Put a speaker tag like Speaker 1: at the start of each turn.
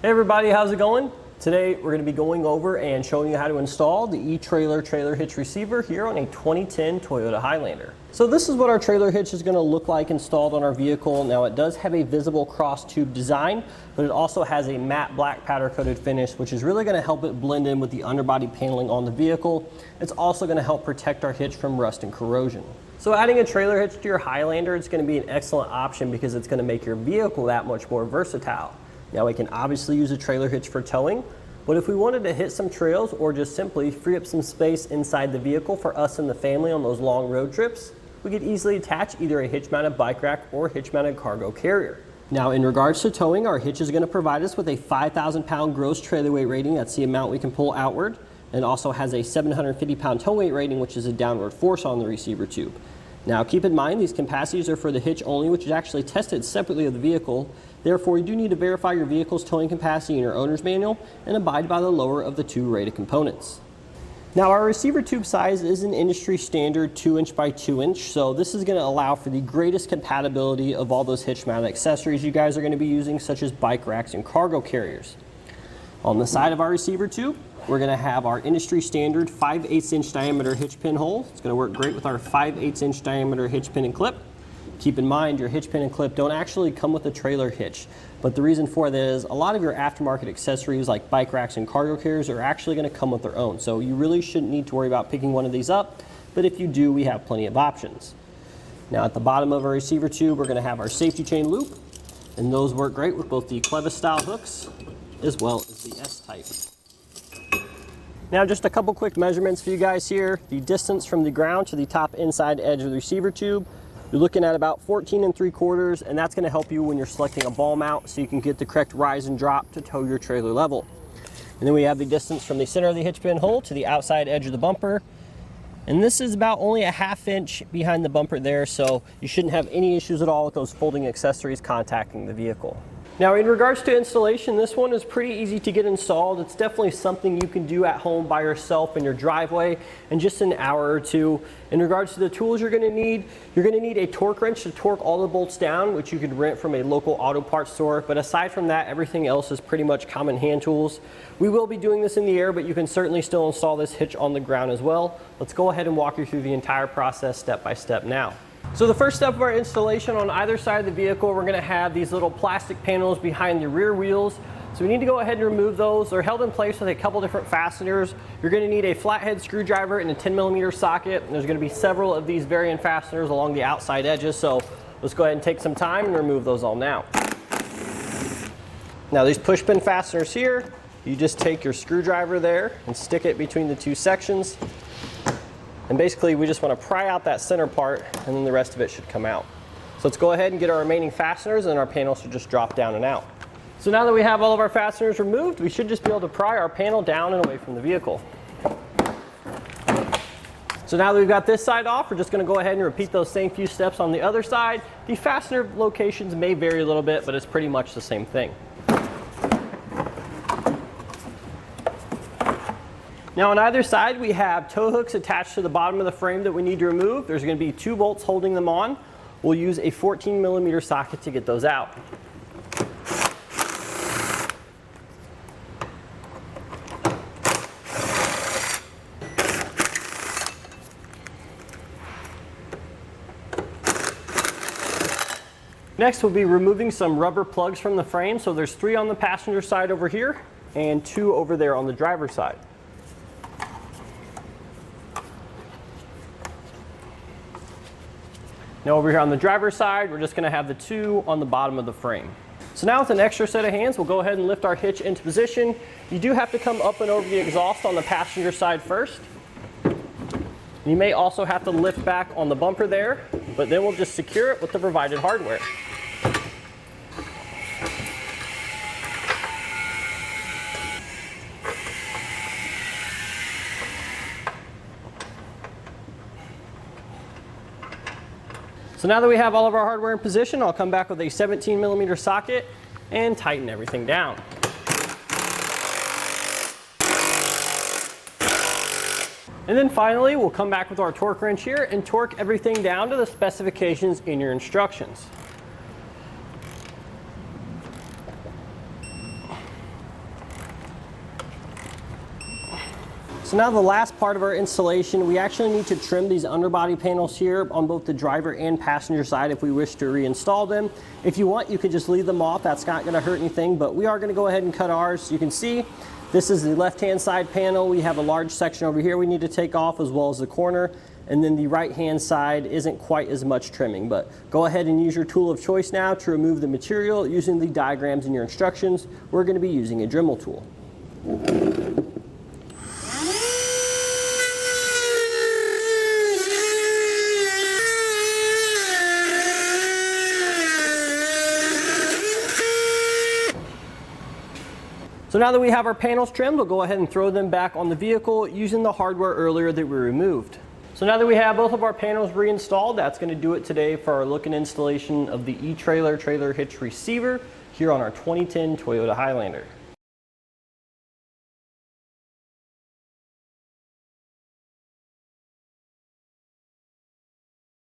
Speaker 1: Hey everybody, how's it going? Today we're going to be going over and showing you how to install the eTrailer trailer hitch receiver here on a 2010 Toyota Highlander. So this is what our trailer hitch is going to look like installed on our vehicle. Now it does have a visible cross tube design, but it also has a matte black powder coated finish, which is really going to help it blend in with the underbody paneling on the vehicle. It's also going to help protect our hitch from rust and corrosion. So adding a trailer hitch to your Highlander, it's going to be an excellent option because it's going to make your vehicle that much more versatile. Now we can obviously use a trailer hitch for towing, but if we wanted to hit some trails or just simply free up some space inside the vehicle for us and the family on those long road trips, we could easily attach either a hitch-mounted bike rack or hitch-mounted cargo carrier. Now in regards to towing, our hitch is going to provide us with a 5,000 pound gross trailer weight rating. That's the amount we can pull outward, and also has a 750 pound tow weight rating, which is a downward force on the receiver tube. Now keep in mind, these capacities are for the hitch only, which is actually tested separately of the vehicle. Therefore, you do need to verify your vehicle's towing capacity in your owner's manual and abide by the lower of the two rated components. Now our receiver tube size is an industry standard 2" by 2", so this is going to allow for the greatest compatibility of all those hitch mounted accessories you guys are going to be using, such as bike racks and cargo carriers. On the side of our receiver tube, we're going to have our industry standard 5/8" diameter hitch pin hole. It's going to work great with our 5/8" diameter hitch pin and clip. Keep in mind, your hitch pin and clip don't actually come with a trailer hitch, but the reason for that is a lot of your aftermarket accessories like bike racks and cargo carriers are actually going to come with their own, so you really shouldn't need to worry about picking one of these up, but if you do, we have plenty of options. Now at the bottom of our receiver tube, we're going to have our safety chain loop, and those work great with both the clevis style hooks as well as the S-type. Now just a couple quick measurements for you guys here. The distance from the ground to the top inside edge of the receiver tube, you're looking at about 14 3/4, and that's going to help you when you're selecting a ball mount so you can get the correct rise and drop to tow your trailer level. And then we have the distance from the center of the hitch pin hole to the outside edge of the bumper. And this is about only a 1/2 inch behind the bumper there, so you shouldn't have any issues at all with those folding accessories contacting the vehicle. Now in regards to installation, this one is pretty easy to get installed. It's definitely something you can do at home by yourself in your driveway in just an hour or two. In regards to the tools you're going to need a torque wrench to torque all the bolts down, which you could rent from a local auto parts store. But aside from that, everything else is pretty much common hand tools. We will be doing this in the air, but you can certainly still install this hitch on the ground as well. Let's go ahead and walk you through the entire process step by step now. So the first step of our installation, on either side of the vehicle, we're going to have these little plastic panels behind the rear wheels. So we need to go ahead and remove those. They're held in place with a couple different fasteners. You're going to need a flathead screwdriver and a 10mm socket. And there's going to be several of these varying fasteners along the outside edges. So let's go ahead and take some time and remove those all now. Now these push pin fasteners here, you just take your screwdriver there and stick it between the two sections. And basically we just want to pry out that center part, and then the rest of it should come out. So let's go ahead and get our remaining fasteners, and our panel should just drop down and out. So now that we have all of our fasteners removed, we should just be able to pry our panel down and away from the vehicle. So now that we've got this side off, we're just going to go ahead and repeat those same few steps on the other side. The fastener locations may vary a little bit, but it's pretty much the same thing. Now on either side, we have tow hooks attached to the bottom of the frame that we need to remove. There's going to be 2 bolts holding them on. We'll use a 14mm socket to get those out. Next, we'll be removing some rubber plugs from the frame. So there's 3 on the passenger side over here and 2 over there on the driver's side. Now over here on the driver's side, we're just going to have the 2 on the bottom of the frame. So now with an extra set of hands, we'll go ahead and lift our hitch into position. You do have to come up and over the exhaust on the passenger side first. You may also have to lift back on the bumper there, but then we'll just secure it with the provided hardware. So now that we have all of our hardware in position, I'll come back with a 17mm socket and tighten everything down. And then finally, we'll come back with our torque wrench here and torque everything down to the specifications in your instructions. So now the last part of our installation, we actually need to trim these underbody panels here on both the driver and passenger side if we wish to reinstall them. If you want, you could just leave them off. That's not going to hurt anything, but we are going to go ahead and cut ours. You can see this is the left-hand side panel. We have a large section over here we need to take off, as well as the corner. And then the right-hand side isn't quite as much trimming, but go ahead and use your tool of choice now to remove the material using the diagrams in your instructions. We're going to be using a Dremel tool. So now that we have our panels trimmed, we'll go ahead and throw them back on the vehicle using the hardware earlier that we removed. So now that we have both of our panels reinstalled, that's going to do it today for our look and installation of the eTrailer trailer hitch receiver here on our 2010 Toyota Highlander.